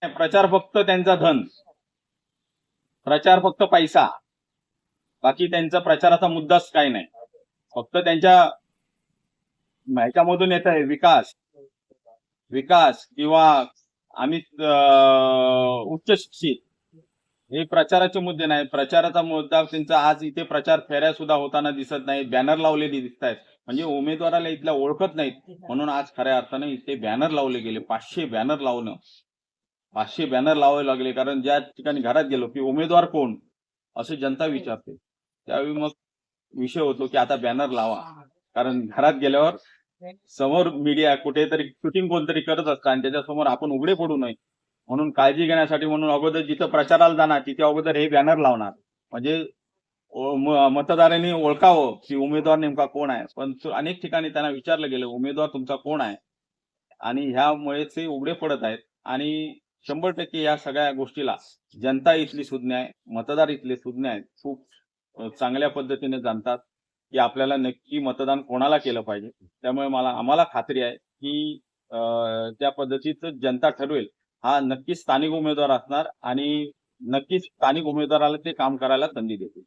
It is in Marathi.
प्रचार फक्त त्यांचा धन, प्रचार फक्त पैसा, बाकी त्यांचा प्रचाराचा मुद्दाच काही नाही. फक्त त्यांच्या ह्याच्यामधून येत आहे विकास विकास किंवा आम्ही उच्च शिक्षित, हे प्रचाराचे मुद्दे नाही. प्रचाराचा मुद्दा त्यांचा आज इथे प्रचार फेऱ्या सुद्धा होताना दिसत नाहीत, बॅनर लावलेली दिसत आहेत. म्हणजे उमेदवाराला इथल्या ओळखत नाहीत म्हणून आज खऱ्या अर्थाने इथे बॅनर लावले गेले. 500 बॅनर लावणं, 500 बॅनर लावावे लागले. कारण ज्या ठिकाणी घरात गेलो की उमेदवार कोण असे जनता विचारते, त्यावेळी मग विषय होतो की आता बॅनर लावा. कारण घरात गेल्यावर समोर मीडिया कुठेतरी शूटिंग कोणतरी करत असतं आणि त्याच्यासमोर आपण उघडे पडू नये म्हणून काळजी घेण्यासाठी म्हणून अगोदर जिथं प्रचाराला जाणार तिथे अगोदर हे बॅनर लावणार. म्हणजे मतदारांनी ओळखावं की उमेदवार नेमका कोण आहे. पण अनेक ठिकाणी त्यांना विचारलं गेलं उमेदवार तुमचा कोण आहे, आणि ह्यामुळे ते उघडे पडत आहेत. आणि 100% या सगळ्या गोष्टीला जनता इथली सुज्ञ आहे, मतदार इथले सुज्ञ आहेत. खूप चांगल्या पद्धतीने जाणतात की आपल्याला नक्की मतदान कोणाला केलं पाहिजे. त्यामुळे आम्हाला खात्री आहे की त्या पद्धतीचं जनता ठरवेल. हा नक्कीच स्थानिक उमेदवार असणार आणि नक्कीच स्थानिक उमेदवाराला ते काम करायला संधी देतील.